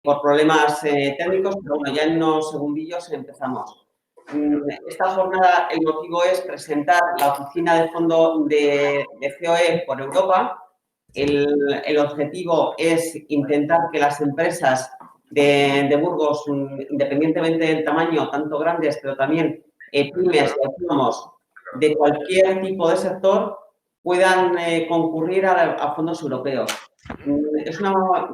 por problemas técnicos, pero bueno, ya en unos segundillos empezamos. Esta jornada, el motivo es presentar la oficina de fondo de COE por Europa. El objetivo es intentar que las empresas de Burgos, independientemente del tamaño, tanto grandes, pero también pymes y autónomos de cualquier tipo de sector, puedan concurrir a fondos europeos.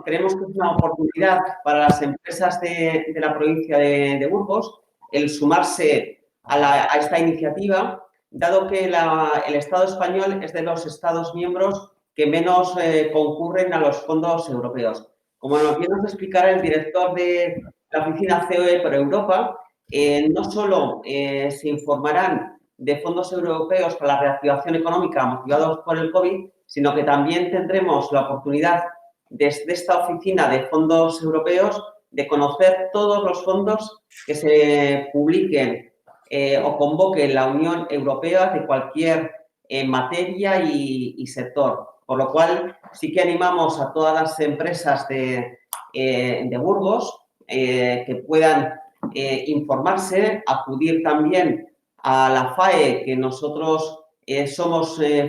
Creemos que es una oportunidad para las empresas de la provincia de Burgos el sumarse a esta iniciativa, dado que el Estado español es de los Estados miembros que menos concurren a los fondos europeos. Como bien nos explicará el director de la oficina COE por Europa, no solo se informarán de fondos europeos para la reactivación económica motivados por el COVID, sino que también tendremos la oportunidad desde esta oficina de fondos europeos de conocer todos los fondos que se publiquen o convoque la Unión Europea de cualquier materia y sector. Por lo cual, sí que animamos a todas las empresas de Burgos que puedan informarse, acudir también a la FAE, que nosotros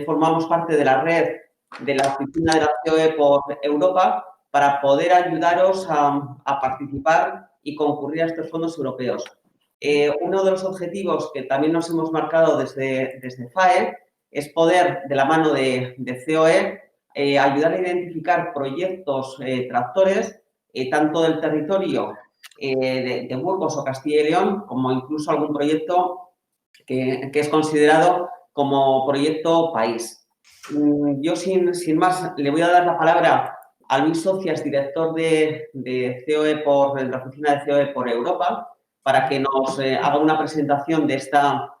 formamos parte de la red de la oficina de la COE por Europa, para poder ayudaros a participar y concurrir a estos fondos europeos. Uno de los objetivos que también nos hemos marcado desde FAE es poder, de la mano de COE, ayudar a identificar proyectos tractores, tanto del territorio de Burgos o Castilla y León, como incluso algún proyecto que es considerado como proyecto país. Yo, sin más, le voy a dar la palabra a Luis Socias, director de la oficina de COE por Europa, para que nos haga una presentación de esta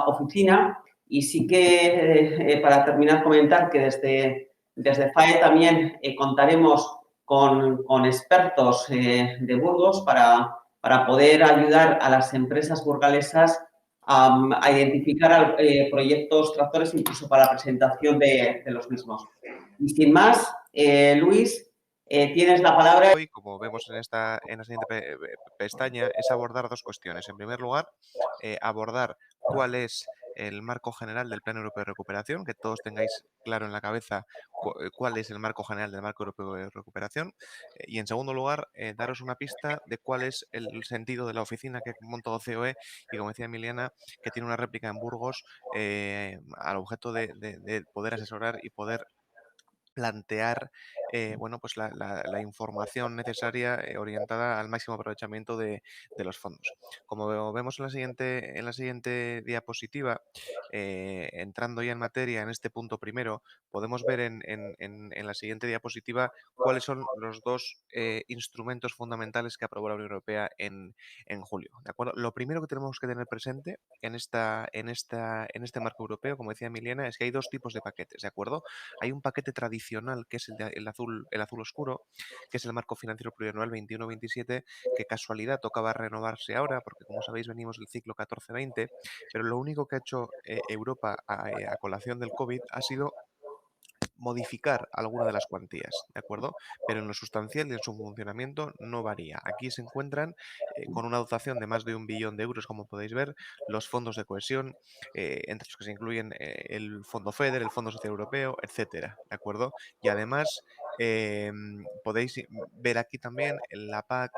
oficina. Y sí que, para terminar, comentar que desde FAE también contaremos con expertos de Burgos para poder ayudar a las empresas burgalesas a identificar proyectos tractores, incluso para la presentación de los mismos. Y sin más, Luis, tienes la palabra. Hoy, como vemos en la siguiente pestaña, es abordar dos cuestiones. En primer lugar, abordar cuál es el marco general del Plan Europeo de Recuperación, que todos tengáis claro en la cabeza cuál es el marco general del Marco Europeo de Recuperación. Y en segundo lugar, daros una pista de cuál es el sentido de la oficina que montó COE y, como decía Emiliana, que tiene una réplica en Burgos al objeto de poder asesorar y poder plantear bueno, pues la información necesaria orientada al máximo aprovechamiento de los fondos. Como vemos en la siguiente diapositiva, entrando ya en materia en este punto primero, podemos ver en la siguiente diapositiva cuáles son los dos instrumentos fundamentales que aprobó la Unión Europea en julio. ¿De acuerdo? Lo primero que tenemos que tener presente en este marco europeo, como decía Emiliana, es que hay dos tipos de paquetes, ¿de acuerdo? Hay un paquete tradicional que es el azul oscuro, que es el marco financiero plurianual 21-27, que casualidad tocaba renovarse ahora, porque como sabéis venimos del ciclo 14-20, pero lo único que ha hecho Europa a colación del COVID ha sido modificar alguna de las cuantías, ¿de acuerdo? Pero en lo sustancial y en su funcionamiento no varía. Aquí se encuentran con una dotación de más de 1 billón de euros, como podéis ver, los fondos de cohesión, entre los que se incluyen el Fondo FEDER, el Fondo Social Europeo, etcétera, ¿de acuerdo? Y además podéis ver aquí también la PAC,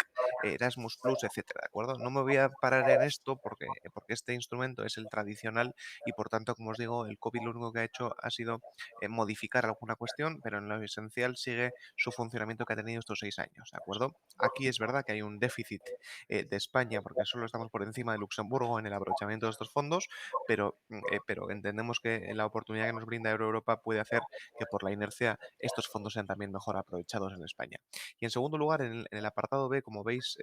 Erasmus Plus, etcétera, ¿de acuerdo? No me voy a parar en esto porque este instrumento es el tradicional y, por tanto, como os digo, el COVID lo único que ha hecho ha sido modificar alguna cuestión, pero en lo esencial sigue su funcionamiento que ha tenido estos 6 años, ¿de acuerdo? Aquí es verdad que hay un déficit de España porque solo estamos por encima de Luxemburgo en el aprovechamiento de estos fondos, pero entendemos que la oportunidad que nos brinda Europa puede hacer que por la inercia estos fondos sean también mejor aprovechados en España. Y en segundo lugar, en el apartado B, como veis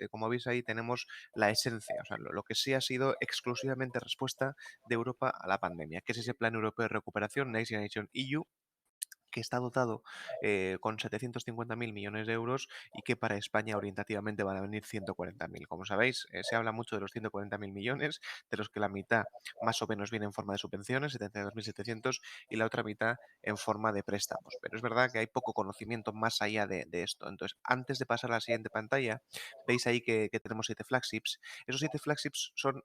ahí, tenemos la esencia, o sea, lo que sí ha sido exclusivamente respuesta de Europa a la pandemia, que es ese Plan Europeo de Recuperación, Next Generation EU, que está dotado con 750.000 millones de euros y que para España orientativamente van a venir 140.000. Como sabéis, se habla mucho de los 140.000 millones, de los que la mitad más o menos viene en forma de subvenciones, 72.700, y la otra mitad en forma de préstamos. Pero es verdad que hay poco conocimiento más allá de esto. Entonces, antes de pasar a la siguiente pantalla, veis ahí que tenemos 7 flagships. Esos 7 flagships son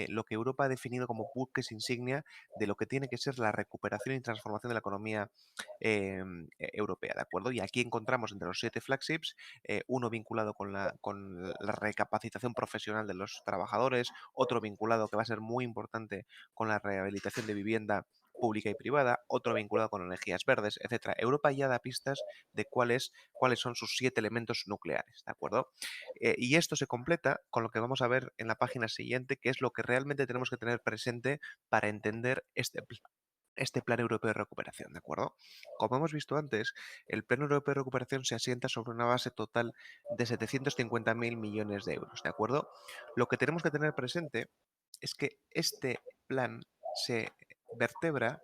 lo que Europa ha definido como buques insignia de lo que tiene que ser la recuperación y transformación de la economía europea, ¿de acuerdo? Y aquí encontramos entre los 7 flagships uno vinculado con la recapacitación profesional de los trabajadores, otro vinculado que va a ser muy importante con la rehabilitación de vivienda pública y privada, otro vinculado con energías verdes, etcétera. Europa ya da pistas de cuáles son sus 7 elementos nucleares, ¿de acuerdo? Y esto se completa con lo que vamos a ver en la página siguiente, que es lo que realmente tenemos que tener presente para entender este Plan Europeo de Recuperación, ¿de acuerdo? Como hemos visto antes, el Plan Europeo de Recuperación se asienta sobre una base total de 750.000 millones de euros, ¿de acuerdo? Lo que tenemos que tener presente es que este plan se vertebra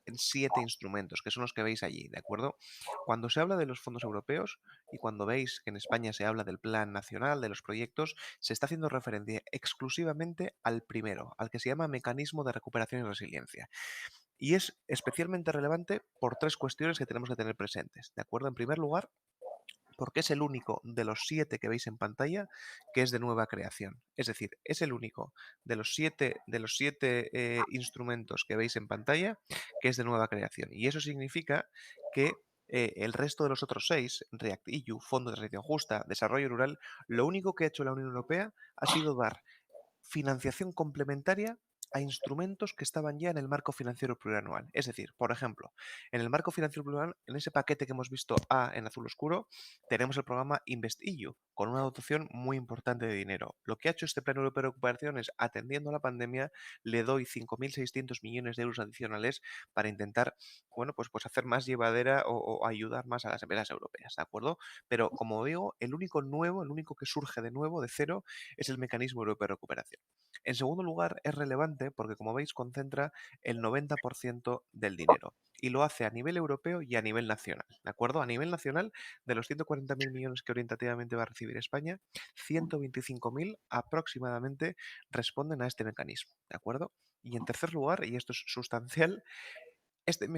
en 7 instrumentos, que son los que veis allí, ¿de acuerdo? Cuando se habla de los fondos europeos y cuando veis que en España se habla del plan nacional, de los proyectos, se está haciendo referencia exclusivamente al primero, al que se llama Mecanismo de Recuperación y Resiliencia. Y es especialmente relevante por 3 cuestiones que tenemos que tener presentes, ¿de acuerdo? En primer lugar, porque es el único de los 7 que veis en pantalla que es de nueva creación. Es decir, es el único de los siete instrumentos que veis en pantalla que es de nueva creación. Y eso significa que el resto de los otros 6, REACT-EU, Fondo de Transición Justa, Desarrollo Rural, lo único que ha hecho la Unión Europea ha sido dar financiación complementaria a instrumentos que estaban ya en el marco financiero plurianual. Es decir, por ejemplo, en el marco financiero plurianual, en ese paquete que hemos visto A en azul oscuro, tenemos el programa InvestEU, con una dotación muy importante de dinero. Lo que ha hecho este Plan Europeo de Recuperación es, atendiendo a la pandemia, le doy 5.600 millones de euros adicionales para intentar, bueno, pues hacer más llevadera o ayudar más a las empresas europeas, ¿de acuerdo? Pero, como digo, el único nuevo, el único que surge de nuevo, de cero, es el Mecanismo Europeo de Recuperación. En segundo lugar, es relevante porque, como veis, concentra el 90% del dinero y lo hace a nivel europeo y a nivel nacional, ¿de acuerdo? A nivel nacional, de los 140.000 millones que orientativamente va a recibir España, 125.000 aproximadamente responden a este mecanismo, ¿de acuerdo? Y en tercer lugar, y esto es sustancial, este,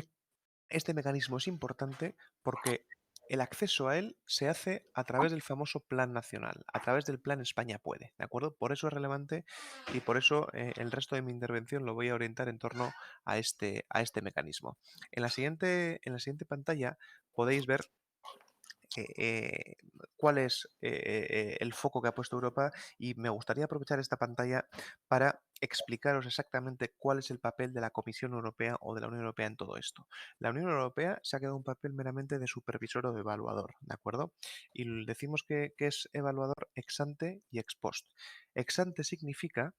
este mecanismo es importante porque el acceso a él se hace a través del famoso Plan Nacional, a través del Plan España Puede, ¿de acuerdo? Por eso es relevante y por eso el resto de mi intervención lo voy a orientar en torno a este mecanismo. En la siguiente pantalla podéis ver eh, eh, cuál es el foco que ha puesto Europa y me gustaría aprovechar esta pantalla para explicaros exactamente cuál es el papel de la Comisión Europea o de la Unión Europea en todo esto. La Unión Europea se ha quedado un papel meramente de supervisor o de evaluador, ¿de acuerdo? Y decimos que es evaluador ex ante y ex post. Ex ante significa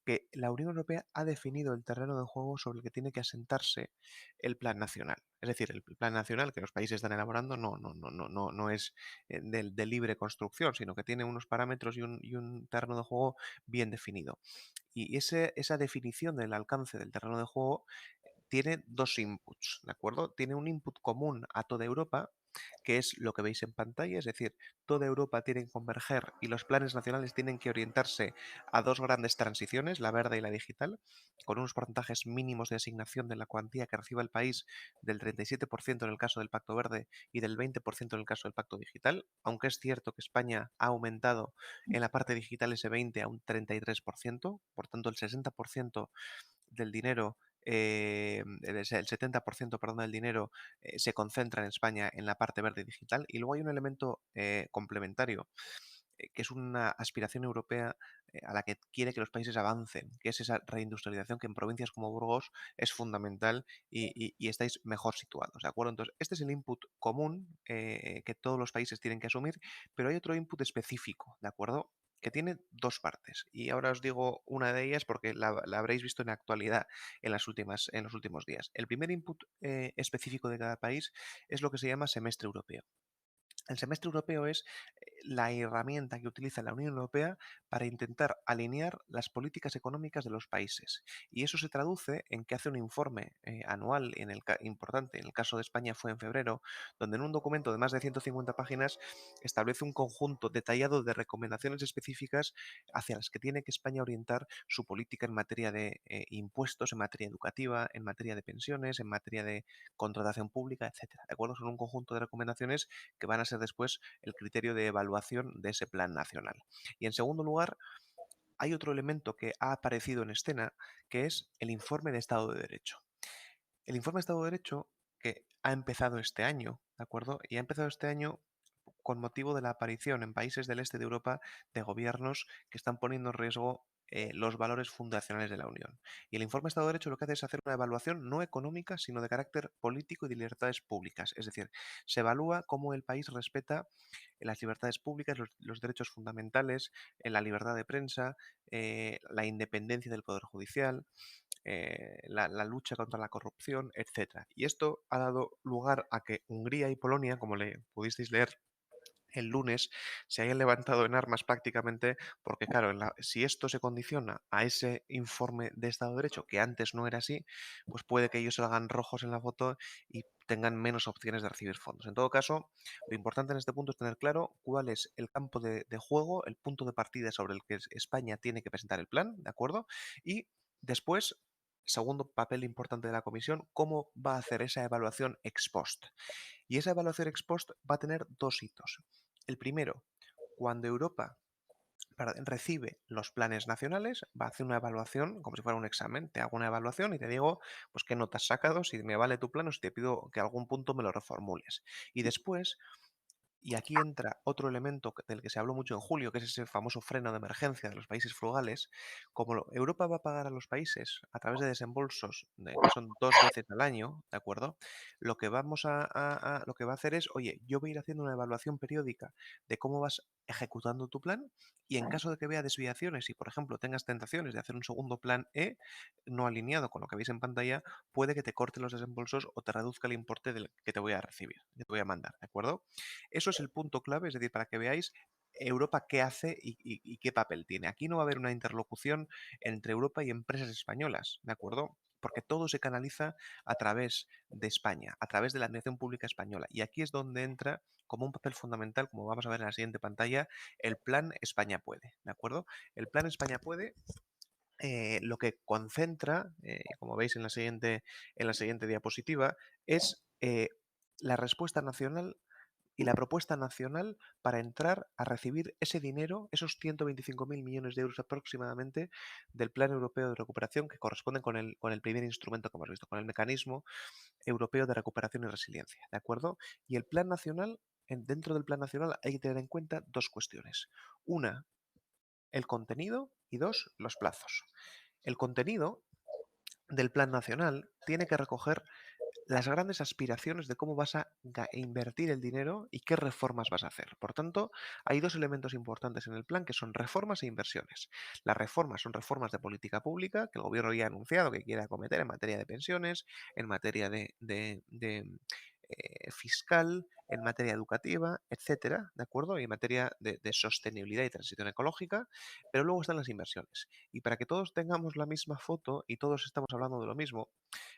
que la Unión Europea ha definido el terreno de juego sobre el que tiene que asentarse el plan nacional. Es decir, el plan nacional que los países están elaborando no es de libre construcción, sino que tiene unos parámetros y un terreno de juego bien definido. Y esa definición del alcance del terreno de juego tiene 2 inputs, ¿de acuerdo? Tiene un input común a toda Europa, que es lo que veis en pantalla, es decir, toda Europa tiene que converger y los planes nacionales tienen que orientarse a 2 grandes transiciones, la verde y la digital, con unos porcentajes mínimos de asignación de la cuantía que reciba el país del 37% en el caso del Pacto Verde y del 20% en el caso del Pacto Digital, aunque es cierto que España ha aumentado en la parte digital ese 20 a un 33%, por tanto el 60% del dinero, el 70%, perdón, del dinero se concentra en España en la parte verde digital. Y luego hay un elemento complementario, que es una aspiración europea a la que quiere que los países avancen, que es esa reindustrialización que en provincias como Burgos es fundamental y estáis mejor situados, ¿de acuerdo? Entonces, este es el input común que todos los países tienen que asumir, pero hay otro input específico, ¿de acuerdo? Que tiene 2 partes. Y ahora os digo una de ellas porque la habréis visto en la actualidad en los últimos días. El primer input específico de cada país es lo que se llama semestre europeo. El semestre europeo es la herramienta que utiliza la Unión Europea para intentar alinear las políticas económicas de los países. Y eso se traduce en que hace un informe anual importante, en el caso de España fue en febrero, donde en un documento de más de 150 páginas establece un conjunto detallado de recomendaciones específicas hacia las que tiene que España orientar su política en materia de impuestos, en materia educativa, en materia de pensiones, en materia de contratación pública, etcétera. ¿De acuerdo? Son un conjunto de recomendaciones que van a ser después el criterio de evaluación de ese plan nacional. Y en segundo lugar, hay otro elemento que ha aparecido en escena, que es el informe de Estado de Derecho. El informe de Estado de Derecho que ha empezado este año, ¿de acuerdo? Y ha empezado este año con motivo de la aparición en países del este de Europa de gobiernos que están poniendo en riesgo los valores fundacionales de la Unión. Y el informe de Estado de Derecho lo que hace es hacer una evaluación no económica, sino de carácter político y de libertades públicas. Es decir, se evalúa cómo el país respeta las libertades públicas, los derechos fundamentales, la libertad de prensa, la independencia del Poder Judicial, la lucha contra la corrupción, etcétera. Y esto ha dado lugar a que Hungría y Polonia, como le pudisteis leer el lunes, se hayan levantado en armas prácticamente porque, claro, si esto se condiciona a ese informe de Estado de Derecho, que antes no era así, pues puede que ellos salgan rojos en la foto y tengan menos opciones de recibir fondos. En todo caso, lo importante en este punto es tener claro cuál es el campo de juego, el punto de partida sobre el que España tiene que presentar el plan, ¿de acuerdo? Y después, segundo papel importante de la comisión, cómo va a hacer esa evaluación ex post. Y esa evaluación ex post va a tener dos hitos. El primero, cuando Europa recibe los planes nacionales, va a hacer una evaluación, como si fuera un examen. Te hago una evaluación y te digo, pues qué notas has sacado, si me vale tu plan o si te pido que algún punto me lo reformules. Y después, y aquí entra otro elemento del que se habló mucho en julio, que es ese famoso freno de emergencia de los países frugales. Como Europa va a pagar a los países a través de desembolsos que son 2 veces al año, ¿de acuerdo? Lo que lo que va a hacer es, oye, yo voy a ir haciendo una evaluación periódica de cómo vas ejecutando tu plan y en caso de que vea desviaciones y, por ejemplo, tengas tentaciones de hacer un segundo plan E no alineado con lo que veis en pantalla, puede que te corte los desembolsos o te reduzca el importe que te voy a recibir, que te voy a mandar, ¿de acuerdo? Eso es el punto clave, es decir, para que veáis Europa qué hace y qué papel tiene. Aquí no va a haber una interlocución entre Europa y empresas españolas, ¿de acuerdo? Porque todo se canaliza a través de España, a través de la administración pública española. Y aquí es donde entra como un papel fundamental, como vamos a ver en la siguiente pantalla, el plan España puede, ¿de acuerdo? El plan España puede lo que concentra, como veis en la siguiente diapositiva, es la respuesta nacional y la propuesta nacional para entrar a recibir ese dinero, esos 125.000 millones de euros aproximadamente del Plan Europeo de Recuperación que corresponden con el primer instrumento que hemos visto, con el Mecanismo Europeo de Recuperación y Resiliencia, ¿de acuerdo? Y el Plan Nacional, dentro del Plan Nacional hay que tener en cuenta dos cuestiones. Una, el contenido y dos, los plazos. El contenido del Plan Nacional tiene que recoger las grandes aspiraciones de cómo vas a invertir el dinero y qué reformas vas a hacer. Por tanto, hay dos elementos importantes en el plan que son reformas e inversiones. Las reformas son reformas de política pública que el gobierno ya ha anunciado que quiere acometer en materia de pensiones, en materia de fiscal, en materia educativa, etcétera, ¿de acuerdo? Y en materia de sostenibilidad y transición ecológica, pero luego están las inversiones. Y para que todos tengamos la misma foto y todos estamos hablando de lo mismo,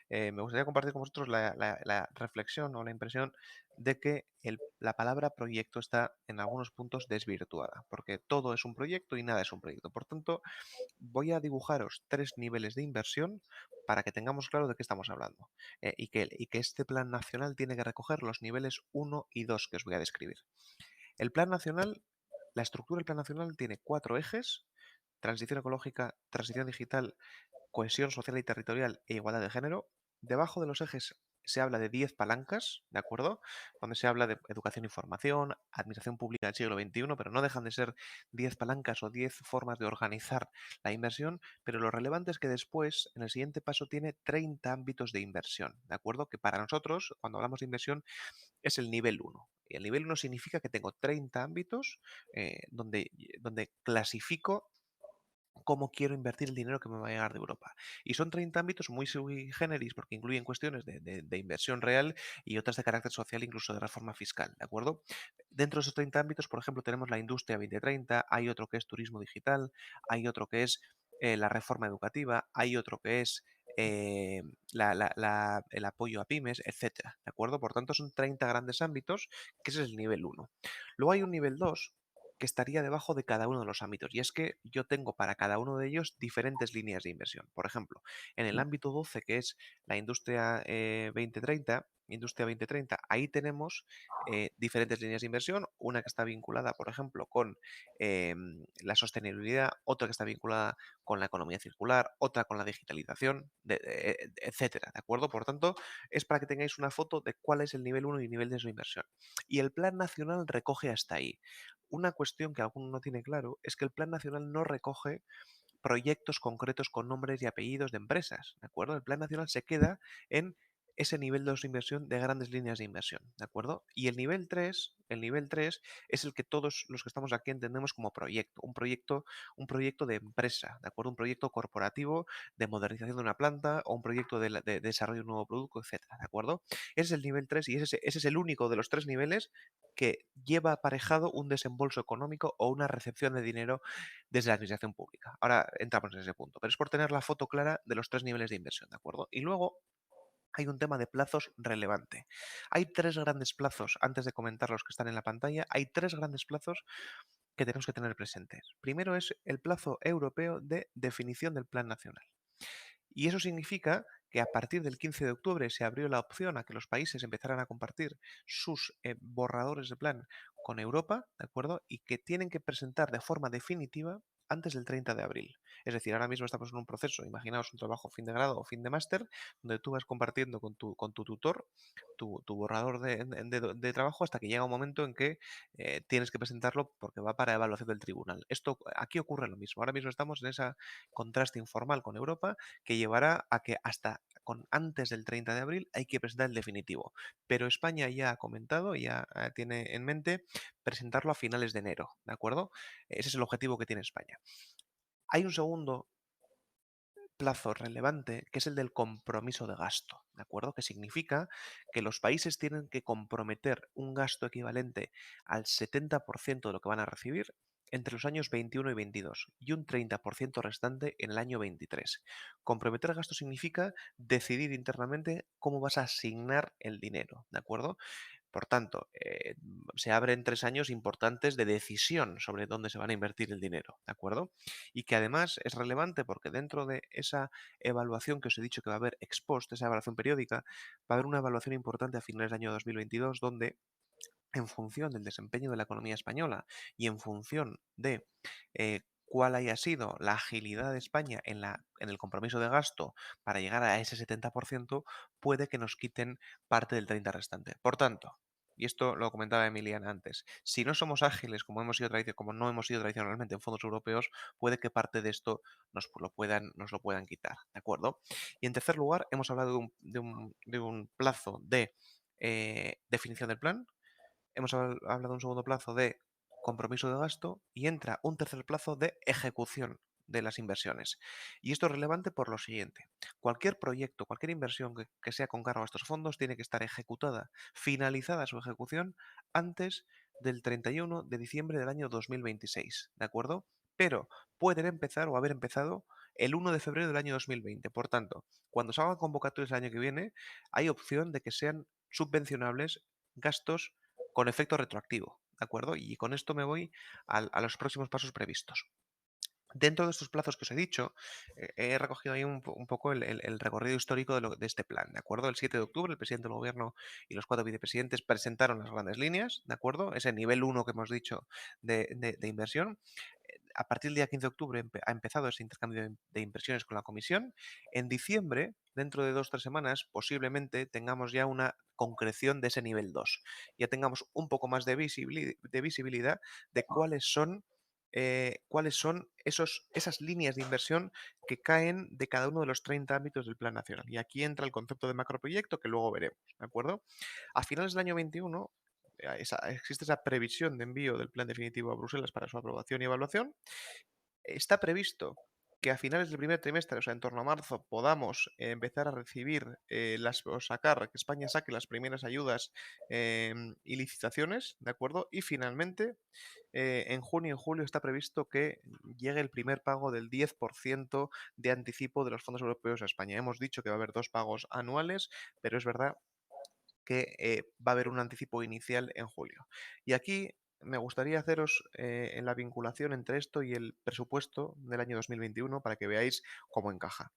me gustaría compartir con vosotros la reflexión o la impresión de que la palabra proyecto está en algunos puntos desvirtuada, porque todo es un proyecto y nada es un proyecto. Por tanto, voy a dibujaros tres niveles de inversión para que tengamos claro de qué estamos hablando y que este plan nacional tiene que recoger los niveles uno y 2 que os voy a describir. El plan nacional, la estructura del plan nacional tiene cuatro ejes: transición ecológica, transición digital, cohesión social y territorial e igualdad de género. Debajo de los ejes se habla de 10 palancas, ¿de acuerdo? Donde se habla de educación y formación, administración pública del siglo XXI, pero no dejan de ser 10 palancas o 10 formas de organizar la inversión, pero lo relevante es que después, en el siguiente paso, tiene 30 ámbitos de inversión, ¿de acuerdo? Que para nosotros, cuando hablamos de inversión, es el nivel uno. Y el nivel uno significa que tengo 30 ámbitos donde clasifico cómo quiero invertir el dinero que me va a llegar de Europa. Y son 30 ámbitos muy sui generis porque incluyen cuestiones de inversión real y otras de carácter social, incluso de reforma fiscal, ¿de acuerdo? Dentro de esos 30 ámbitos, por ejemplo, tenemos la industria 2030, hay otro que es turismo digital, hay otro que es la reforma educativa, hay otro que es eh, el apoyo a pymes, etcétera, ¿de acuerdo? Por tanto, son 30 grandes ámbitos, que ese es el nivel uno. Luego hay un nivel 2 que estaría debajo de cada uno de los ámbitos. Y es que yo tengo para cada uno de ellos diferentes líneas de inversión. Por ejemplo, en el ámbito 12, que es la industria 2030, ahí tenemos diferentes líneas de inversión. Una que está vinculada, por ejemplo, con la sostenibilidad, otra que está vinculada con la economía circular, otra con la digitalización, etcétera. ¿De acuerdo? Por tanto, es para que tengáis una foto de cuál es el nivel uno y el nivel de su inversión. Y el plan nacional recoge hasta ahí. Una cuestión que alguno no tiene claro es que el plan nacional no recoge proyectos concretos con nombres y apellidos de empresas, ¿de acuerdo? El plan nacional se queda en ese nivel de inversión de grandes líneas de inversión, ¿de acuerdo? Y el nivel 3 es el que todos los que estamos aquí entendemos como proyecto, un proyecto de empresa, ¿de acuerdo? Un proyecto corporativo de modernización de una planta o un proyecto de desarrollo de un nuevo producto, etcétera, ¿de acuerdo? Ese es el nivel 3 y ese es el único de los tres niveles que lleva aparejado un desembolso económico o una recepción de dinero desde la administración pública. Ahora entramos en ese punto, pero es por tener la foto clara de los tres niveles de inversión, ¿de acuerdo? Y luego hay un tema de plazos relevante. Hay tres grandes plazos, antes de comentar los que están en la pantalla, hay tres grandes plazos que tenemos que tener presentes. Primero es el plazo europeo de definición del plan nacional. Y eso significa que a partir del 15 de octubre se abrió la opción a que los países empezaran a compartir sus borradores de plan con Europa, ¿de acuerdo? Y que tienen que presentar de forma definitiva antes del 30 de abril. Es decir, ahora mismo estamos en un proceso, imaginaos un trabajo fin de grado o fin de máster, donde tú vas compartiendo con tu tutor tu borrador de trabajo hasta que llega un momento en que tienes que presentarlo porque va para evaluación del tribunal. Esto aquí ocurre lo mismo. Ahora mismo estamos en ese contraste informal con Europa que llevará a que hasta antes del 30 de abril hay que presentar el definitivo. Pero España ya ha comentado, ya tiene en mente presentarlo a finales de enero, ¿de acuerdo? Ese es el objetivo que tiene España. Hay un segundo plazo relevante, que es el del compromiso de gasto, ¿de acuerdo? Que significa que los países tienen que comprometer un gasto equivalente al 70% de lo que van a recibir entre los años 21 y 22 y un 30% restante en el año 23. Comprometer gasto significa decidir internamente cómo vas a asignar el dinero, ¿de acuerdo? Por tanto, se abren 3 años importantes de decisión sobre dónde se van a invertir el dinero, ¿de acuerdo? Y que además es relevante porque dentro de esa evaluación que os he dicho que va a haber ex post, esa evaluación periódica, va a haber una evaluación importante a finales del año 2022 donde en función del desempeño de la economía española y en función de cuál haya sido la agilidad de España en el compromiso de gasto para llegar a ese 70%, puede que nos quiten parte del 30% restante. Por tanto, y esto lo comentaba Emiliana antes, si no somos ágiles como no hemos sido tradicionalmente en fondos europeos, puede que parte de esto nos lo puedan quitar, ¿de acuerdo? Y en tercer lugar, hemos hablado de un plazo de definición del plan. Hemos hablado de un segundo plazo de compromiso de gasto y entra un tercer plazo de ejecución de las inversiones. Y esto es relevante por lo siguiente. Cualquier proyecto, cualquier inversión que sea con cargo a estos fondos tiene que estar ejecutada, finalizada su ejecución antes del 31 de diciembre del año 2026, ¿de acuerdo? Pero pueden empezar o haber empezado el 1 de febrero del año 2020. Por tanto, cuando salgan convocatorias el año que viene, hay opción de que sean subvencionables gastos con efecto retroactivo, ¿de acuerdo? Y con esto me voy a los próximos pasos previstos. Dentro de estos plazos que os he dicho, he recogido ahí un poco el recorrido histórico de este plan, ¿de acuerdo? El 7 de octubre el presidente del gobierno y los 4 vicepresidentes presentaron las grandes líneas, ¿de acuerdo? Ese nivel uno que hemos dicho de inversión. A partir del día 15 de octubre ha empezado ese intercambio de impresiones con la comisión. En diciembre, dentro de 2 o 3 semanas, posiblemente tengamos ya una concreción de ese nivel 2. Ya tengamos un poco más de visibilidad de cuáles son esas líneas de inversión que caen de cada uno de los 30 ámbitos del Plan Nacional. Y aquí entra el concepto de macroproyecto que luego veremos, ¿de acuerdo? A finales del año 21 existe esa previsión de envío del plan definitivo a Bruselas para su aprobación y evaluación. Está previsto que a finales del primer trimestre, o sea, en torno a marzo, podamos empezar a recibir o sacar, que España saque las primeras ayudas y licitaciones, ¿de acuerdo? Y finalmente, en junio y julio está previsto que llegue el primer pago del 10% de anticipo de los fondos europeos a España. Hemos dicho que va a haber 2 pagos anuales, pero es verdad que va a haber un anticipo inicial en julio. Y aquí me gustaría haceros en la vinculación entre esto y el presupuesto del año 2021 para que veáis cómo encaja.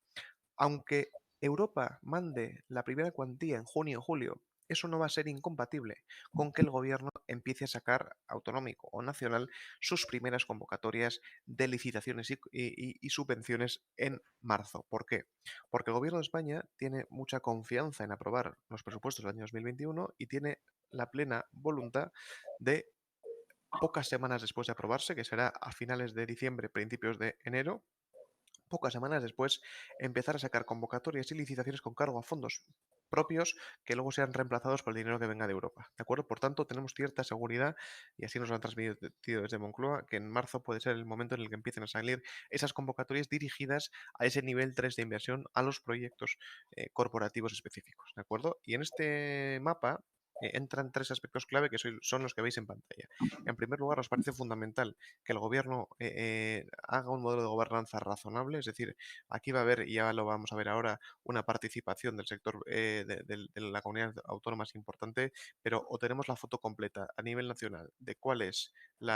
Aunque Europa mande la primera cuantía en junio o julio, eso no va a ser incompatible con que el gobierno empiece a sacar, autonómico o nacional, sus primeras convocatorias de licitaciones y subvenciones en marzo. ¿Por qué? Porque el gobierno de España tiene mucha confianza en aprobar los presupuestos del año 2021 y tiene la plena voluntad de, pocas semanas después de aprobarse, que será a finales de diciembre, principios de enero, pocas semanas después, empezar a sacar convocatorias y licitaciones con cargo a fondos propios que luego sean reemplazados por el dinero que venga de Europa. ¿De acuerdo? Por tanto, tenemos cierta seguridad, y así nos lo han transmitido desde Moncloa, que en marzo puede ser el momento en el que empiecen a salir esas convocatorias dirigidas a ese nivel 3 de inversión, a los proyectos corporativos específicos. ¿De acuerdo? Y en este mapa entran 3 aspectos clave que son los que veis en pantalla. En primer lugar, nos parece fundamental que el gobierno haga un modelo de gobernanza razonable, es decir, aquí va a haber, y ya lo vamos a ver ahora, una participación del sector de la comunidad autónoma más importante, pero o tenemos la foto completa a nivel nacional de cuál es el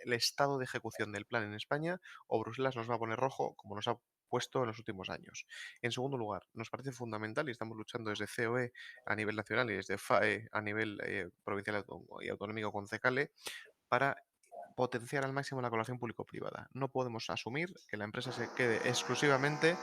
estado de ejecución del plan en España, o Bruselas nos va a poner rojo como nos ha puesto en los últimos años. En segundo lugar, nos parece fundamental, y estamos luchando desde COE a nivel nacional y desde FAE a nivel provincial y autonómico con CECALE, para potenciar al máximo la colaboración público-privada. No podemos asumir que la empresa se quede exclusivamente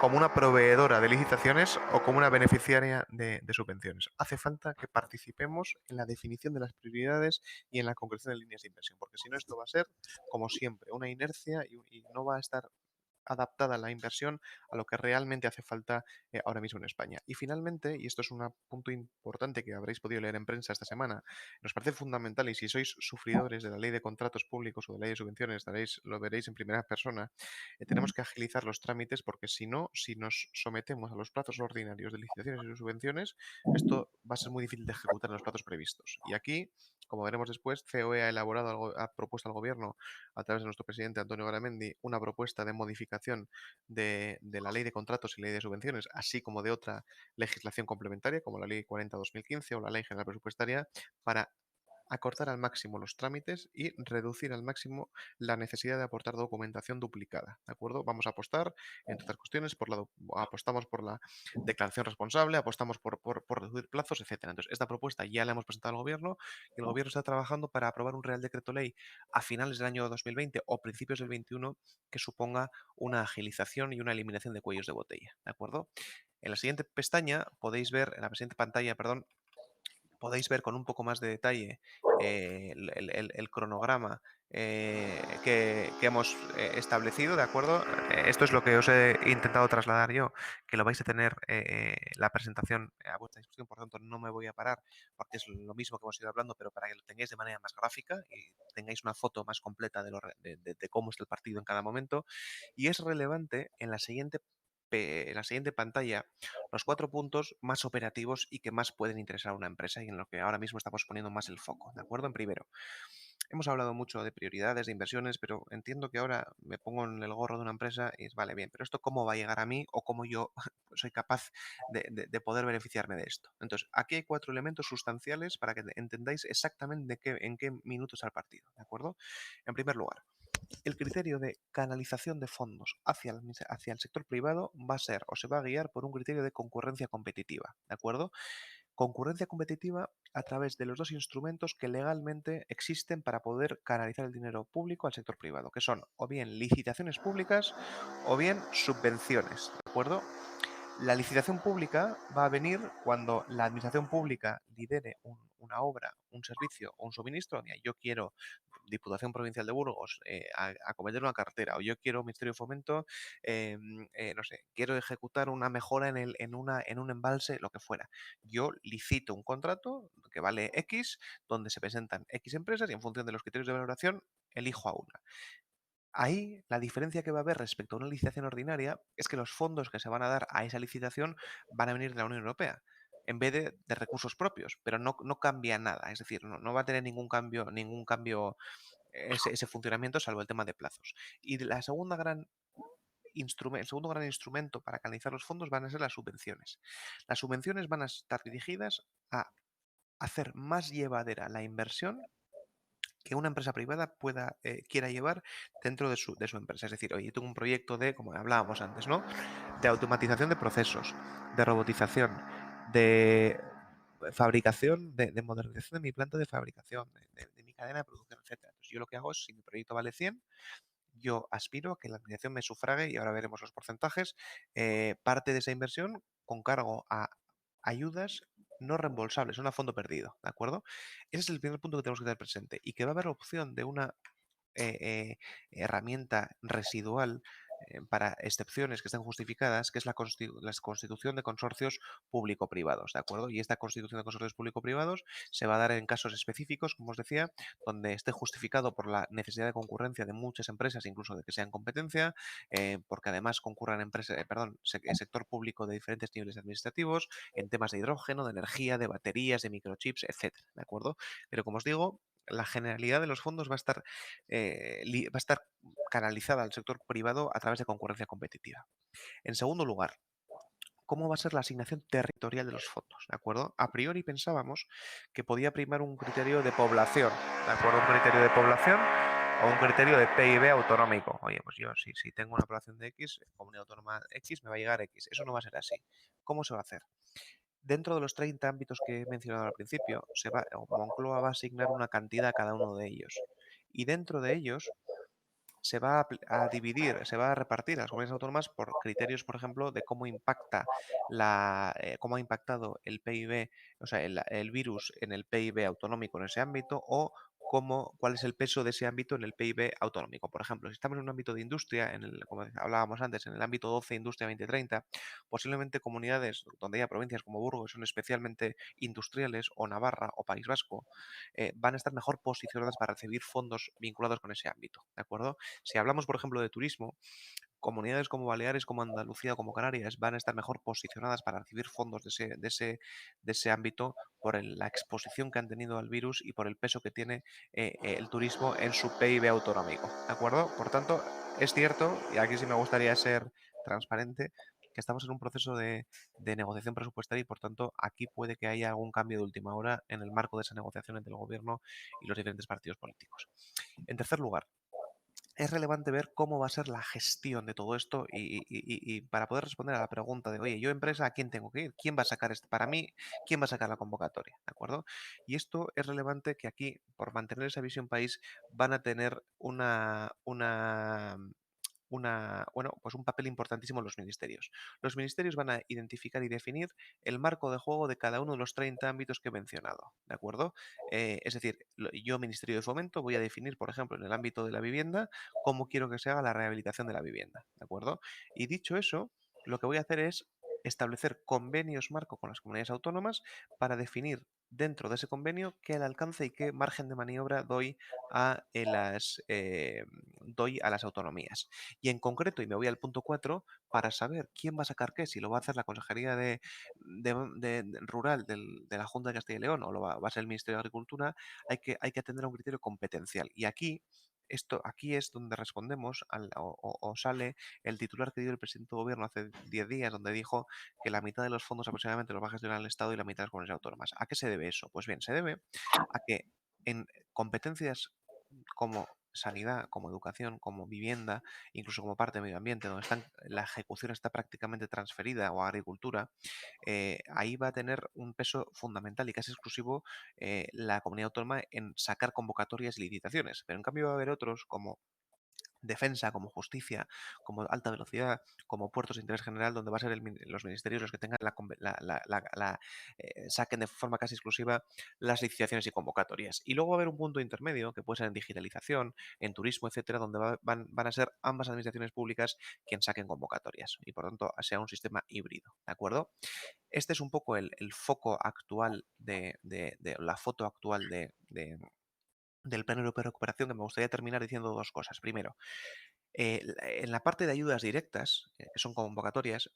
como una proveedora de licitaciones o como una beneficiaria de subvenciones. Hace falta que participemos en la definición de las prioridades y en la concreción de líneas de inversión, porque si no, esto va a ser, como siempre, una inercia y no va a estar adaptada la inversión a lo que realmente hace falta ahora mismo en España. Y finalmente, y esto es un punto importante que habréis podido leer en prensa esta semana, nos parece fundamental, y si sois sufridores de la ley de contratos públicos o de la ley de subvenciones, lo veréis en primera persona, tenemos que agilizar los trámites, porque si no, si nos sometemos a los plazos ordinarios de licitaciones y subvenciones, esto va a ser muy difícil de ejecutar en los plazos previstos. Y aquí, como veremos después, COE ha propuesto al Gobierno, a través de nuestro presidente Antonio Garamendi, una propuesta de modificación de la ley de contratos y ley de subvenciones, así como de otra legislación complementaria, como la ley 40-2015 o la ley general presupuestaria, para acortar al máximo los trámites y reducir al máximo la necesidad de aportar documentación duplicada. ¿De acuerdo? Vamos a apostar, entre otras cuestiones, apostamos por la declaración responsable, apostamos por reducir plazos, etcétera. Entonces, esta propuesta ya la hemos presentado al Gobierno, y el Gobierno está trabajando para aprobar un Real Decreto Ley a finales del año 2020 o principios del 21 que suponga una agilización y una eliminación de cuellos de botella. ¿De acuerdo? En la siguiente pestaña podéis ver, en la siguiente pantalla, perdón, podéis ver con un poco más de detalle el cronograma que hemos establecido, ¿de acuerdo? Esto es lo que os he intentado trasladar yo, que lo vais a tener la presentación a vuestra disposición, por tanto no me voy a parar, porque es lo mismo que hemos ido hablando, pero para que lo tengáis de manera más gráfica y tengáis una foto más completa de cómo está el partido en cada momento. Y es relevante en la siguiente pantalla los 4 puntos más operativos y que más pueden interesar a una empresa y en lo que ahora mismo estamos poniendo más el foco, ¿de acuerdo? En primero, hemos hablado mucho de prioridades, de inversiones, pero entiendo que ahora me pongo en el gorro de una empresa y es, vale, bien, pero esto cómo va a llegar a mí o cómo yo soy capaz de poder beneficiarme de esto. Entonces, aquí hay 4 elementos sustanciales para que entendáis exactamente en qué minuto está el partido, ¿de acuerdo? En primer lugar, el criterio de canalización de fondos hacia el sector privado va a ser o se va a guiar por un criterio de concurrencia competitiva, ¿de acuerdo? Concurrencia competitiva a través de los 2 instrumentos que legalmente existen para poder canalizar el dinero público al sector privado, que son o bien licitaciones públicas o bien subvenciones, ¿de acuerdo? La licitación pública va a venir cuando la administración pública lidere una obra, un servicio o un suministro. Mira, yo quiero Diputación Provincial de Burgos a acometer una carretera, o yo quiero, Ministerio de Fomento, no sé, quiero ejecutar una mejora en un embalse, lo que fuera. Yo licito un contrato que vale X, donde se presentan X empresas y en función de los criterios de valoración elijo a una. Ahí la diferencia que va a haber respecto a una licitación ordinaria es que los fondos que se van a dar a esa licitación van a venir de la Unión Europea en vez de recursos propios, pero no cambia nada, es decir, no va a tener ningún cambio ese funcionamiento salvo el tema de plazos. Y la segunda gran el segundo gran instrumento para canalizar los fondos van a ser las subvenciones. Las subvenciones van a estar dirigidas a hacer más llevadera la inversión que una empresa privada quiera llevar dentro de su empresa. Es decir, oye, yo tengo un proyecto de, como hablábamos antes, ¿no? De automatización de procesos, de robotización, de fabricación, de modernización de mi planta de fabricación, de mi cadena de producción, etcétera. Entonces, yo lo que hago es, si mi proyecto vale 100, yo aspiro a que la administración me sufrague, y ahora veremos los porcentajes, parte de esa inversión con cargo a ayudas no reembolsables, son a fondo perdido, ¿de acuerdo? Ese es el primer punto que tenemos que tener presente y que va a haber opción de una eh, eh, herramienta residual para excepciones que estén justificadas, que es la constitución de consorcios público-privados, ¿de acuerdo? Y esta constitución de consorcios público-privados se va a dar en casos específicos, como os decía, donde esté justificado por la necesidad de concurrencia de muchas empresas, incluso de que sean competencia, porque además concurran empresas, sector público de diferentes niveles administrativos, en temas de hidrógeno, de energía, de baterías, de microchips, etcétera, ¿de acuerdo? Pero como os digo, la generalidad de los fondos va a estar canalizada al sector privado a través de concurrencia competitiva. En segundo lugar, ¿cómo va a ser la asignación territorial de los fondos? ¿De acuerdo? A priori pensábamos que podía primar un criterio de población, ¿de acuerdo? Un criterio de población o un criterio de PIB autonómico. Oye, pues yo si tengo una población de X, comunidad autónoma X, me va a llegar X. Eso no va a ser así. ¿Cómo se va a hacer? Dentro de los 30 ámbitos que he mencionado al principio, Moncloa va a asignar una cantidad a cada uno de ellos. Y dentro de ellos se va a dividir, se va a repartir a las comunidades autónomas por criterios, por ejemplo, de cómo impacta cómo ha impactado el PIB, o sea, el virus en el PIB autonómico en ese ámbito, o cuál es el peso de ese ámbito en el PIB autonómico. Por ejemplo, si estamos en un ámbito de industria, como hablábamos antes, en el ámbito 12 Industria 2030, posiblemente comunidades donde haya provincias como Burgos que son especialmente industriales, o Navarra o País Vasco, van a estar mejor posicionadas para recibir fondos vinculados con ese ámbito, ¿de acuerdo? Si hablamos, por ejemplo, de turismo, comunidades como Baleares, como Andalucía, como Canarias van a estar mejor posicionadas para recibir fondos de ese ámbito por la exposición que han tenido al virus y por el peso que tiene el turismo en su PIB autonómico. ¿De acuerdo? Por tanto, es cierto, y aquí sí me gustaría ser transparente, que estamos en un proceso de negociación presupuestaria y, por tanto, aquí puede que haya algún cambio de última hora en el marco de esa negociación entre el Gobierno y los diferentes partidos políticos. En tercer lugar, es relevante ver cómo va a ser la gestión de todo esto y para poder responder a la pregunta de, oye, yo empresa, ¿a quién tengo que ir? ¿Quién va a sacar esto? Para mí, ¿quién va a sacar la convocatoria? ¿De acuerdo? Y esto es relevante que aquí, por mantener esa visión país, van a tener bueno, pues un papel importantísimo en los ministerios. Los ministerios van a identificar y definir el marco de juego de cada uno de los 30 ámbitos que he mencionado, ¿de acuerdo? Es decir, yo, Ministerio de Fomento, voy a definir, por ejemplo, en el ámbito de la vivienda, cómo quiero que se haga la rehabilitación de la vivienda, ¿de acuerdo? Y dicho eso, lo que voy a hacer es establecer convenios marco con las comunidades autónomas para definir dentro de ese convenio qué alcance y qué margen de maniobra doy a las autonomías. Y en concreto, y me voy al punto 4 para saber quién va a sacar qué, si lo va a hacer la Consejería Rural de la Junta de Castilla y León o va a ser el Ministerio de Agricultura, hay que atender a un criterio competencial. Y aquí es donde respondemos o sale el titular que dio el presidente del Gobierno hace 10 días, donde dijo que la mitad de los fondos aproximadamente los va a gestionar el Estado y la mitad las comunidades autónomas. ¿A qué se debe eso? Pues bien, se debe a que en competencias como sanidad, como educación, como vivienda, incluso como parte de medio ambiente, donde la ejecución está prácticamente transferida, o agricultura, ahí va a tener un peso fundamental y casi exclusivo la comunidad autónoma en sacar convocatorias y licitaciones. Pero en cambio va a haber otros como defensa, como justicia, como alta velocidad, como puertos de interés general, donde va a ser los ministerios los que tengan saquen de forma casi exclusiva las licitaciones y convocatorias. Y luego va a haber un punto intermedio, que puede ser en digitalización, en turismo, etcétera, donde van a ser ambas administraciones públicas quien saquen convocatorias y, por tanto, sea un sistema híbrido, ¿de acuerdo? Este es un poco el foco actual de la foto actual del Plan Europeo de Recuperación, que me gustaría terminar diciendo dos cosas. Primero, en la parte de ayudas directas, que son convocatorias,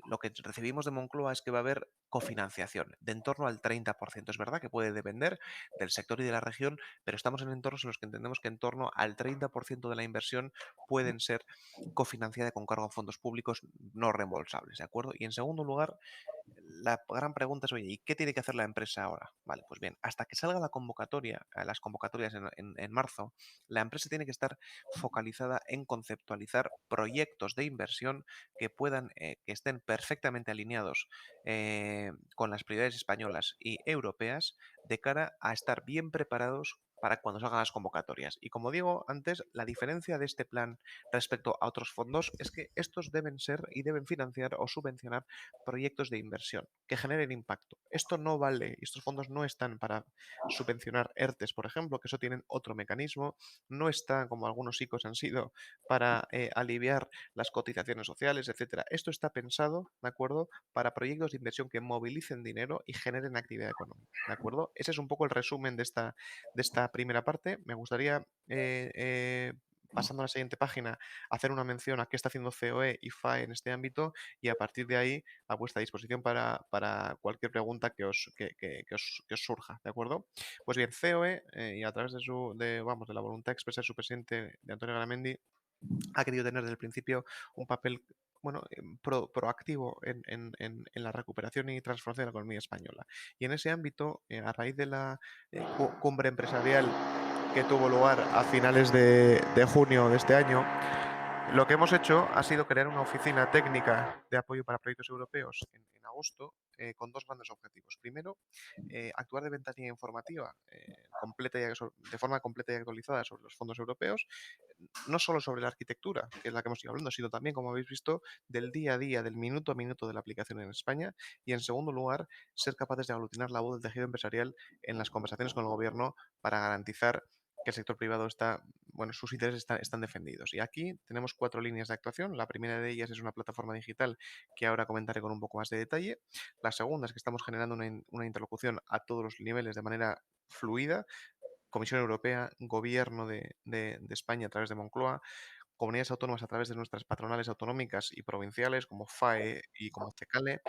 lo que recibimos de Moncloa es que va a haber cofinanciación de en torno al 30%. Es verdad que puede depender del sector y de la región, pero estamos en entornos en los que entendemos que en torno al 30% de la inversión pueden ser cofinanciadas con cargo a fondos públicos no reembolsables, ¿de acuerdo? Y en segundo lugar, la gran pregunta es, oye, ¿y qué tiene que hacer la empresa ahora? Vale, pues bien, hasta que salga la convocatoria, las convocatorias en marzo, la empresa tiene que estar focalizada en conceptualizar proyectos de inversión que puedan, que estén perfectamente alineados con las prioridades españolas y europeas de cara a estar bien preparados para cuando salgan las convocatorias. Y como digo antes, la diferencia de este plan respecto a otros fondos es que estos deben ser y deben financiar o subvencionar proyectos de inversión que generen impacto. Esto no vale, estos fondos no están para subvencionar ERTES, por ejemplo, que eso tienen otro mecanismo, no está, como algunos ICOs han sido, para aliviar las cotizaciones sociales, etcétera. Esto está pensado, ¿de acuerdo?, para proyectos de inversión que movilicen dinero y generen actividad económica, ¿de acuerdo? Ese es un poco el resumen de esta primera parte. Me gustaría, pasando a la siguiente página, hacer una mención a qué está haciendo COE y FAE en este ámbito y a partir de ahí a vuestra disposición para cualquier pregunta que os surja, ¿de acuerdo? Pues bien, COE, y a través de la voluntad expresa de su presidente, de Antonio Garamendi, ha querido tener desde el principio un papel bueno, proactivo en la recuperación y transformación de la economía española. Y en ese ámbito, a raíz de la cumbre empresarial que tuvo lugar a finales de junio de este año, lo que hemos hecho ha sido crear una oficina técnica de apoyo para proyectos europeos en agosto con dos grandes objetivos. Primero, actuar de ventanilla informativa de forma completa y actualizada sobre los fondos europeos, no solo sobre la arquitectura, que es la que hemos ido hablando, sino también, como habéis visto, del día a día, del minuto a minuto de la aplicación en España. Y en segundo lugar, ser capaces de aglutinar la voz del tejido empresarial en las conversaciones con el gobierno para garantizar que el sector privado sus intereses están defendidos. Y aquí tenemos 4 líneas de actuación. La primera de ellas es una plataforma digital que ahora comentaré con un poco más de detalle. La segunda es que estamos generando una interlocución a todos los niveles de manera fluida. Comisión Europea, Gobierno de España a través de Moncloa, comunidades autónomas a través de nuestras patronales autonómicas y provinciales como FAE y como CECALE,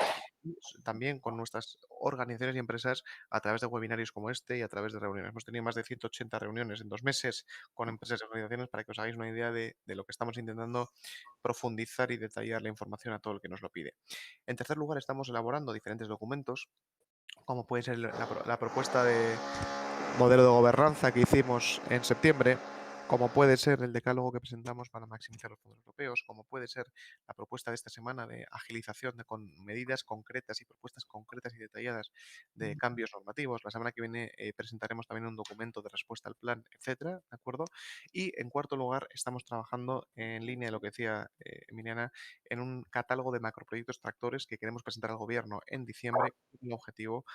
y también con nuestras organizaciones y empresas a través de webinarios como este y a través de reuniones. Hemos tenido más de 180 reuniones en 2 meses con empresas y organizaciones para que os hagáis una idea de lo que estamos intentando profundizar y detallar la información a todo el que nos lo pide. En tercer lugar, estamos elaborando diferentes documentos, como puede ser la propuesta de modelo de gobernanza que hicimos en septiembre, como puede ser el decálogo que presentamos para maximizar los fondos europeos, como puede ser la propuesta de esta semana de agilización con medidas concretas y propuestas concretas y detalladas de cambios normativos. La semana que viene presentaremos también un documento de respuesta al plan, etcétera, ¿de acuerdo? Y en cuarto lugar, estamos trabajando en línea de lo que decía Emiliana, en un catálogo de macroproyectos tractores que queremos presentar al gobierno en diciembre con el objetivo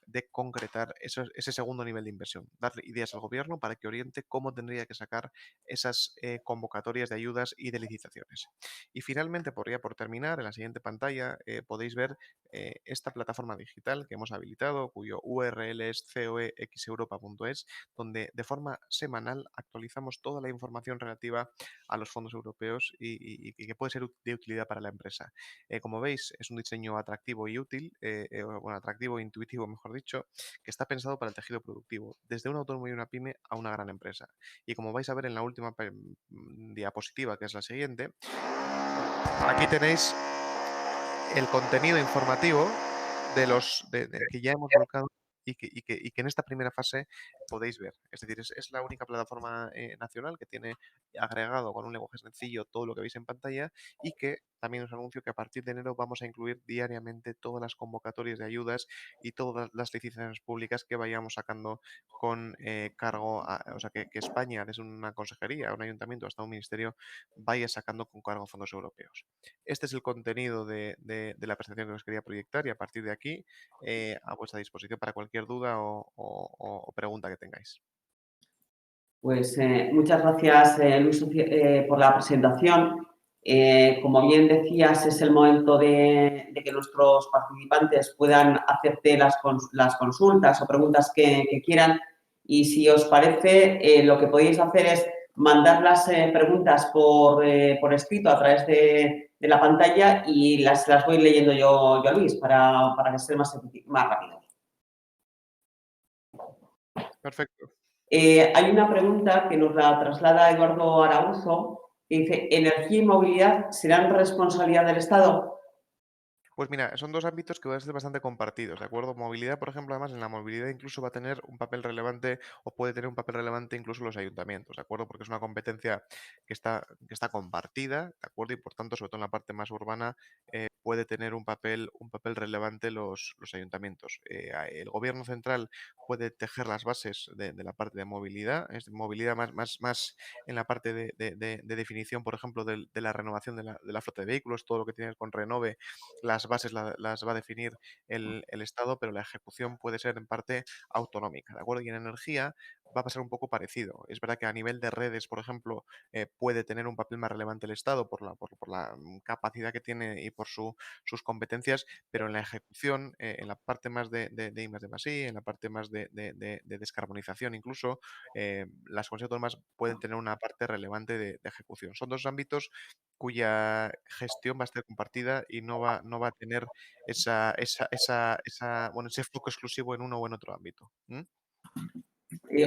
de concretar ese segundo nivel de inversión, darle ideas al gobierno para que oriente cómo tendría que sacar esas convocatorias de ayudas y de licitaciones. Y finalmente, por terminar, en la siguiente pantalla podéis ver esta plataforma digital que hemos habilitado, cuyo URL es coexeuropa.es, donde de forma semanal actualizamos toda la información relativa a los fondos europeos y que puede ser de utilidad para la empresa. Como veis, es un diseño atractivo y útil, atractivo e intuitivo, mejor dicho, que está pensado para el tejido productivo, desde un autónomo y una pyme a una gran empresa. Y como vais a ver en la última diapositiva, que es la siguiente, aquí tenéis el contenido informativo que ya hemos volcado y que en esta primera fase podéis ver. Es decir, es la única plataforma nacional que tiene agregado con un lenguaje sencillo todo lo que veis en pantalla y que también os anuncio que a partir de enero vamos a incluir diariamente todas las convocatorias de ayudas y todas las licitaciones públicas que vayamos sacando con cargo o sea, que España, desde una consejería, un ayuntamiento hasta un ministerio, vaya sacando con cargo a fondos europeos. Este es el contenido de la presentación que os quería proyectar y a partir de aquí a vuestra disposición para cualquier duda o pregunta que tengáis. Pues muchas gracias, Luis, por la presentación. Como bien decías, es el momento de que nuestros participantes puedan hacerte las consultas o preguntas que quieran. Y si os parece, lo que podéis hacer es mandar las preguntas por escrito a través de la pantalla y las voy leyendo yo a Luis para que sea más rápido. Perfecto. Hay una pregunta que nos la traslada Eduardo Arauzo, que dice, ¿energía y movilidad serán responsabilidad del Estado? Pues mira, son dos ámbitos que van a ser bastante compartidos, ¿de acuerdo? Movilidad, por ejemplo, además en la movilidad incluso va a tener un papel relevante o puede tener un papel relevante incluso los ayuntamientos, ¿de acuerdo? Porque es una competencia que está compartida, ¿de acuerdo? Y por tanto, sobre todo en la parte más urbana, puede tener un papel relevante los ayuntamientos. El gobierno central puede tejer las bases de la parte de movilidad, es movilidad más en la parte de definición, por ejemplo, de la renovación de la flota de vehículos, todo lo que tiene que ver con Renove las bases las va a definir el Estado, pero la ejecución puede ser en parte autonómica, ¿de acuerdo? Y en energía va a pasar un poco parecido. Es verdad que a nivel de redes, por ejemplo, puede tener un papel más relevante el Estado por la capacidad que tiene y por sus competencias, pero en la ejecución, en la parte más de I más I+D+I, en la parte más de descarbonización incluso, las comunidades autónomas pueden tener una parte relevante de ejecución. Son dos ámbitos cuya gestión va a estar compartida y no va a tener bueno, ese foco exclusivo en uno o en otro ámbito.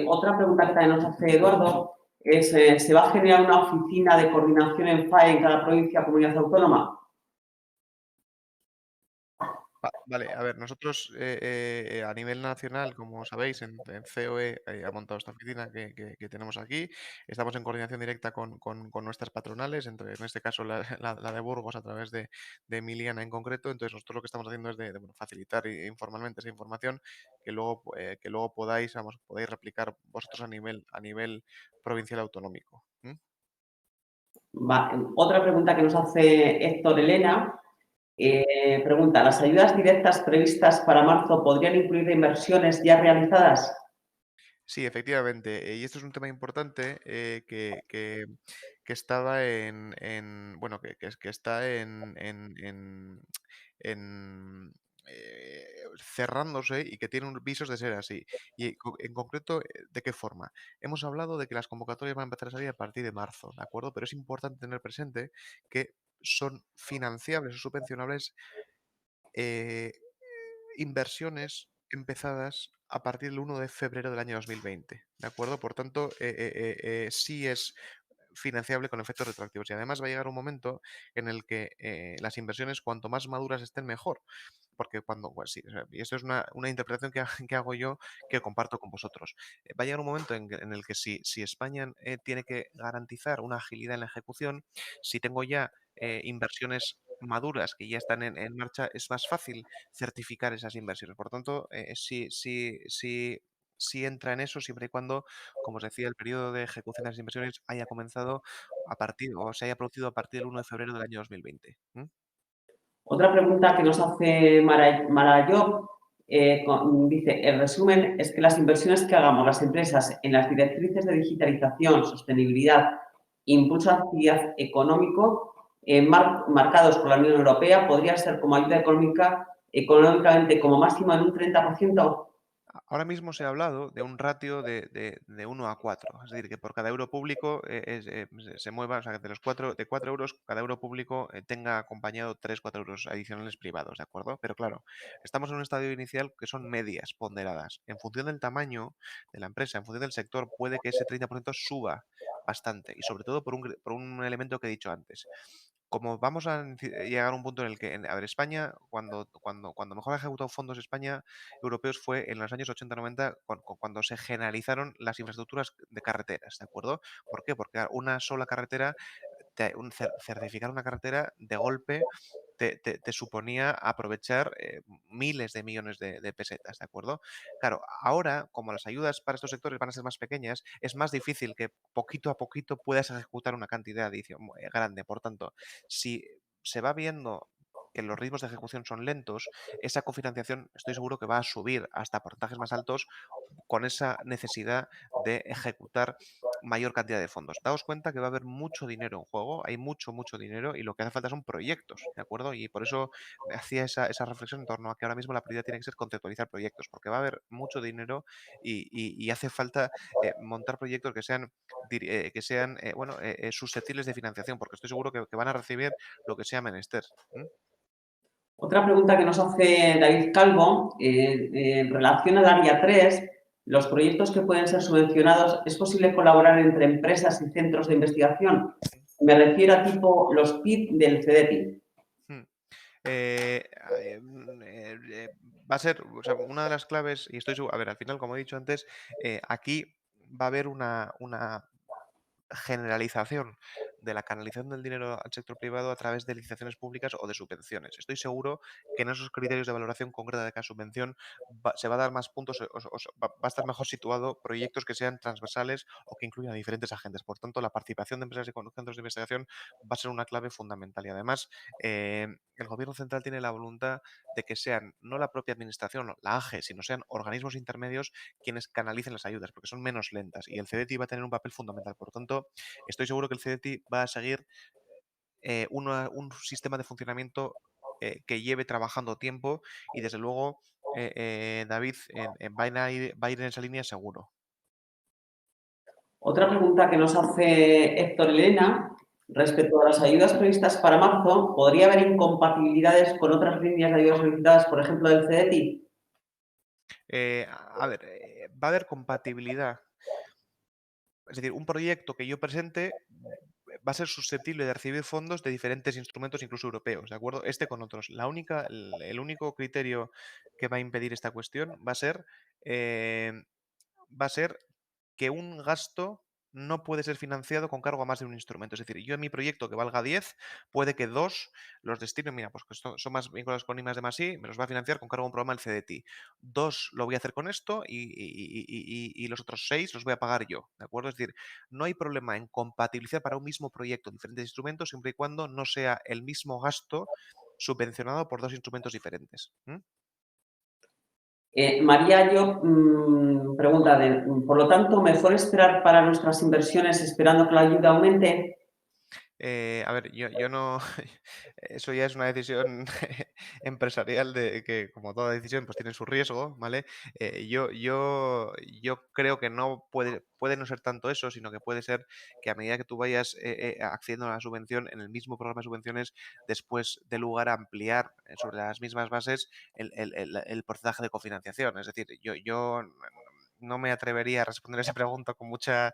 Otra pregunta que también nos hace Eduardo es, ¿se va a generar una oficina de coordinación en FAE en cada provincia o comunidad autónoma? Vale, a ver, nosotros a nivel nacional, como sabéis, en COE ha montado esta oficina que tenemos aquí. Estamos en coordinación directa con nuestras patronales, en este caso la, la de Burgos a través de Emiliana en concreto. Entonces, nosotros lo que estamos haciendo es bueno, facilitar informalmente esa información que luego podéis replicar vosotros a nivel provincial autonómico. Otra pregunta que nos hace Héctor Elena. Pregunta, ¿las ayudas directas previstas para marzo podrían incluir inversiones ya realizadas? Sí, efectivamente. Y esto es un tema importante que estaba bueno, que está cerrándose y que tiene visos de ser así. Y en concreto, ¿de qué forma? Hemos hablado de que las convocatorias van a empezar a salir a partir de marzo, ¿de acuerdo? Pero es importante tener presente que son financiables o subvencionables eh, inversiones empezadas a partir del 1 de febrero del año 2020, ¿de acuerdo? Por tanto, sí es financiable con efectos retroactivos y además va a llegar un momento en el que las inversiones cuanto más maduras estén mejor, porque cuando, pues sí, o sea, y esto es una interpretación que hago yo que comparto con vosotros. Va a llegar un momento en el que si España tiene que garantizar una agilidad en la ejecución, si tengo ya inversiones maduras que ya están en marcha, es más fácil certificar esas inversiones. Por tanto, sí entra en eso siempre y cuando, como os decía, el periodo de ejecución de las inversiones haya comenzado o se haya producido a partir del 1 de febrero del año 2020. Otra pregunta que nos hace Marayob dice, el resumen es que las inversiones que hagamos las empresas en las directrices de digitalización, sostenibilidad, impulso a la actividad económico marcados por la Unión Europea podrían ser como ayuda económicamente como máximo en un 30%. Ahora mismo se ha hablado de un ratio de 1 a 4, es decir, que por cada euro público se mueva, o sea, que de 4 euros, cada euro público tenga acompañado 3 4 euros adicionales privados, ¿de acuerdo? Pero claro, estamos en un estadio inicial que son medias ponderadas. En función del tamaño de la empresa, en función del sector, puede que ese 30% suba bastante y sobre todo por un elemento que he dicho antes. como vamos a llegar a un punto en el que, a ver, España, cuando mejor ha ejecutado fondos España europeos fue en los años 80-90, cuando se generalizaron las infraestructuras de carreteras, ¿de acuerdo? ¿Por qué? Porque una sola carretera, certificar una carretera de golpe te suponía aprovechar miles de millones de pesetas, ¿de acuerdo? Claro, ahora, como las ayudas para estos sectores van a ser más pequeñas, es más difícil que poquito a poquito puedas ejecutar una cantidad grande. Por tanto, si se va viendo que los ritmos de ejecución son lentos, esa cofinanciación estoy seguro que va a subir hasta porcentajes más altos con esa necesidad de ejecutar mayor cantidad de fondos. Daos cuenta que va a haber mucho dinero en juego, hay mucho, mucho dinero y lo que hace falta son proyectos, ¿de acuerdo? Y por eso me hacía esa reflexión en torno a que ahora mismo la prioridad tiene que ser conceptualizar proyectos, porque va a haber mucho dinero y hace falta montar proyectos que sean susceptibles de financiación, porque estoy seguro que van a recibir lo que sea menester. Otra pregunta que nos hace David Calvo, en relación al área 3, los proyectos que pueden ser subvencionados, ¿es posible colaborar entre empresas y centros de investigación? Me refiero a tipo los PIB del CEDETI. Mm. Eh, Va a ser, o sea, una de las claves, y estoy seguro, a ver, al final, como he dicho antes, aquí va a haber una generalización de la canalización del dinero al sector privado a través de licitaciones públicas o de subvenciones. Estoy seguro que en esos criterios de valoración concreta de cada subvención se va a dar más puntos, va a estar mejor situado proyectos que sean transversales o que incluyan a diferentes agentes. Por tanto, la participación de empresas y con centros de investigación va a ser una clave fundamental. Y además, el Gobierno central tiene la voluntad de que sean no la propia administración, la AGE, sino sean organismos intermedios quienes canalicen las ayudas, porque son menos lentas. Y el CDTI va a tener un papel fundamental. Por tanto, estoy seguro que el CDTI va a seguir un sistema de funcionamiento que lleve trabajando tiempo y desde luego, David, va a ir en esa línea seguro. Otra pregunta que nos hace Héctor Elena, respecto a las ayudas previstas para marzo, ¿podría haber incompatibilidades con otras líneas de ayudas solicitadas, por ejemplo, del CEDETI? A ver, va a haber compatibilidad. Es decir, un proyecto que yo presente va a ser susceptible de recibir fondos de diferentes instrumentos, incluso europeos, ¿de acuerdo? Este con otros. El único criterio que va a impedir esta cuestión eh, va a ser que un gasto no puede ser financiado con cargo a más de un instrumento. Es decir, yo en mi proyecto que valga 10, puede que 2 los destine, mira, pues que son más vinculados con I más de más I, me los va a financiar con cargo a un programa del CDTI. 2 lo voy a hacer con esto y los otros 6 los voy a pagar yo, ¿de acuerdo? Es decir, no hay problema en compatibilizar para un mismo proyecto diferentes instrumentos siempre y cuando no sea el mismo gasto subvencionado por dos instrumentos diferentes. María yo pregunta, por lo tanto, ¿mejor esperar para nuestras inversiones esperando que la ayuda aumente? A ver, yo no. Eso ya es una decisión empresarial de que, como toda decisión, pues tiene su riesgo, ¿vale? Yo creo que no puede no ser tanto eso, sino que puede ser que a medida que tú vayas accediendo a la subvención, en el mismo programa de subvenciones, después de lugar a ampliar sobre las mismas bases el porcentaje de cofinanciación. Es decir, yo no me atrevería a responder a esa pregunta con mucha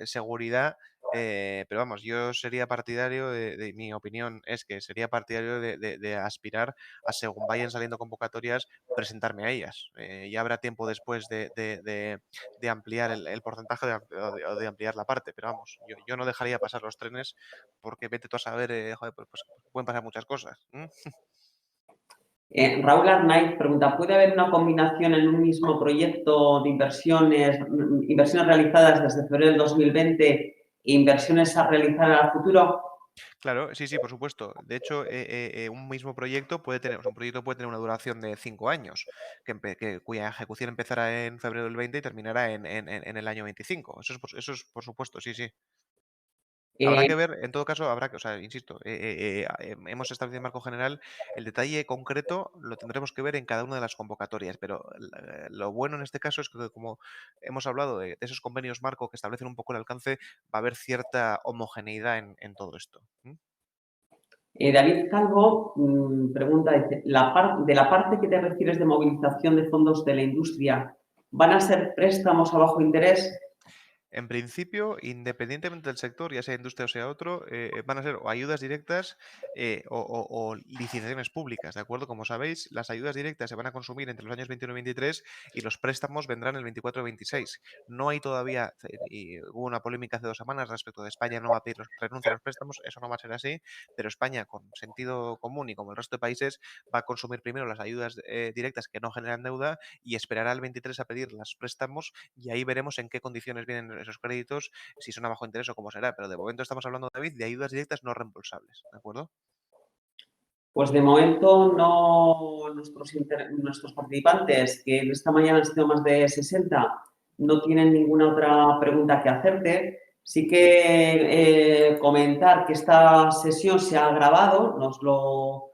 seguridad. Pero vamos, yo sería partidario mi opinión es que sería partidario de aspirar a, según vayan saliendo convocatorias, presentarme a ellas. Ya habrá tiempo después de ampliar el porcentaje o de ampliar la parte, pero vamos, yo no dejaría pasar los trenes porque vete tú a saber, joder, pues pueden pasar muchas cosas. Raúl Arnaiz pregunta, ¿puede haber una combinación en un mismo proyecto de inversiones realizadas desde febrero del 2020 e inversiones a realizar a futuro? Claro, sí, sí, por supuesto. De hecho, un mismo proyecto puede tener, o sea, un proyecto puede tener una duración de 5 años, cuya ejecución empezará en febrero del 20 y terminará en el año 25. Eso es por supuesto, sí, sí. Habrá Eh, que ver, en todo caso, o sea, insisto, hemos establecido el marco general, el detalle concreto lo tendremos que ver en cada una de las convocatorias, pero lo bueno en este caso es que como hemos hablado de esos convenios marco que establecen un poco el alcance, va a haber cierta homogeneidad en todo esto. David Calvo pregunta, dice, de la parte que te refieres de movilización de fondos de la industria, ¿van a ser préstamos a bajo interés? En principio, independientemente del sector, ya sea industria o sea otro, van a ser o ayudas directas o licitaciones públicas, ¿de acuerdo? Como sabéis, las ayudas directas se van a consumir entre los años 21 y 23 y los préstamos vendrán el 24 y 26. No hay todavía, y hubo una polémica hace 2 semanas respecto de España no va a pedir renuncia a los préstamos, eso no va a ser así, pero España, con sentido común y como el resto de países, va a consumir primero las ayudas directas que no generan deuda y esperará al 23 a pedir los préstamos y ahí veremos en qué condiciones vienen esos créditos, si son a bajo interés o cómo será. Pero de momento estamos hablando, David, de ayudas directas no reembolsables, ¿de acuerdo? Pues de momento no, nuestros participantes, que esta mañana han sido más de 60, no tienen ninguna otra pregunta que hacerte. Sí que comentar que esta sesión se ha grabado, nos lo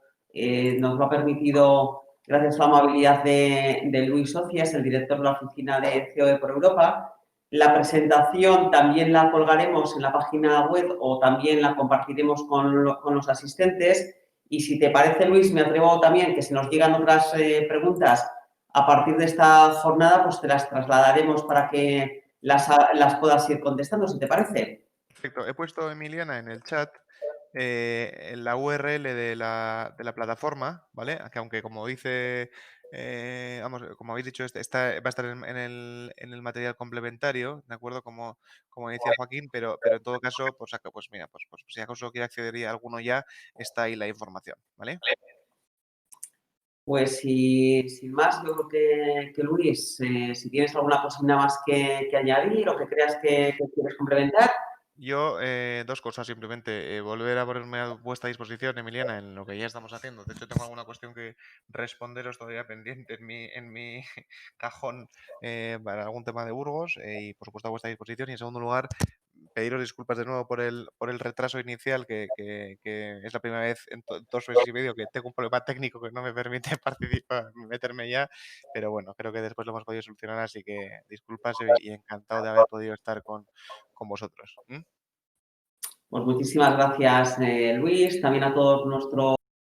ha permitido gracias a la amabilidad de Luis Socias, el director de la oficina de COE por Europa. La presentación también la colgaremos en la página web o también la compartiremos con los asistentes. Y si te parece, Luis, me atrevo también que si nos llegan otras preguntas a partir de esta jornada, pues te las trasladaremos para que las puedas ir contestando, si te parece. Perfecto. He puesto, Emiliana, en el chat en la URL de la plataforma, ¿vale? Que aunque como dice, vamos, como habéis dicho, va a estar en el material complementario, ¿de acuerdo? Como decía Joaquín, pero en todo caso, pues mira, pues si acaso quiere acceder a alguno ya, está ahí la información, ¿vale? Pues sin más, yo creo que Luis, si tienes alguna cosita más que añadir o que creas que quieres complementar. Yo, dos cosas simplemente. Volver a ponerme a vuestra disposición, Emiliana, en lo que ya estamos haciendo. De hecho, tengo alguna cuestión que responderos todavía pendiente en mi cajón para algún tema de Burgos y, por supuesto, a vuestra disposición. Y, en segundo lugar, pediros disculpas de nuevo por el retraso inicial, que es la primera vez en 2 meses y medio que tengo un problema técnico que no me permite participar, meterme ya. Pero bueno, creo que después lo hemos podido solucionar, así que disculpas y encantado de haber podido estar con vosotros. Pues muchísimas gracias, Luis, también a todos nuestros